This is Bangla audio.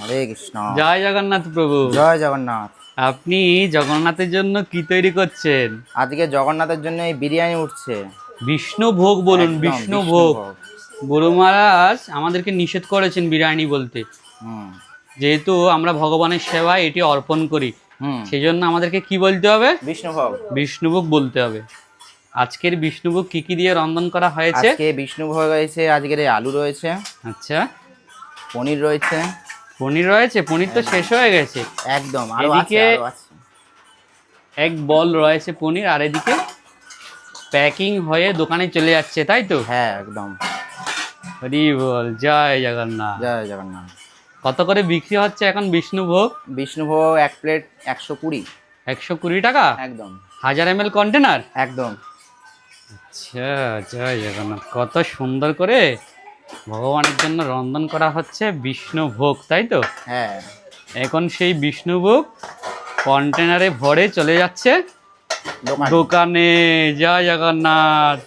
হরে কৃষ্ণ। জয় জগন্নাথ প্রভু। জয় জগন্নাথ। আপনি জগন্নাথের জন্য কি তৈরি করছেন? আজকে জগন্নাথের জন্য এই বিরিয়ানি উঠছে। বিষ্ণু ভোগ বলুন, একদম বিষ্ণু ভোগ। গুরু মহারাজ আমাদেরকে নিষেধ করেছেন বিরিয়ানি বলতে, হুম যেহেতু আমরা ভগবানের সেবায় এটি অর্পণ করি, হুম সেই জন্য আমাদেরকে কি বলতে হবে? বিষ্ণুভোগ। বিষ্ণুভোগ বলতে হবে। আজকের বিষ্ণুভোগ কি কি দিয়ে রন্ধন করা হয়েছে? আজকে বিষ্ণুভোগ রয়েছে, আজকের এই আলু রয়েছে, আচ্ছা, পনির রয়েছে। পনির রয়েছে? পনির তো শেষ হয়ে গেছে। একদম আরো আছে, এদিকে আরো আছে। এক বল রয়েছে পনির, আর এদিকে প্যাকিং হয়ে দোকানে চলে যাচ্ছে, তাই তো? হ্যাঁ একদম। হরি বল, জয় জগন্নাথ। জয় জগন্নাথ। কত করে বিক্রি হচ্ছে এখন বিষ্ণুভোগ? বিষ্ণুভোগ এক প্লেট 120। 120 টাকা? একদম 1000 ml কন্টেনার? একদম। আচ্ছা, জয় জগন্নাথ। কত সুন্দর করে ভগবানের জন্য রন্ধন করা হচ্ছে বিষ্ণুভোগ, তাই তো? হ্যাঁ এখন সেই বিষ্ণুভোগ কন্টেনারে ভরে চলে যাচ্ছে দোকান। দোকানে। জয় জগন্নাথ।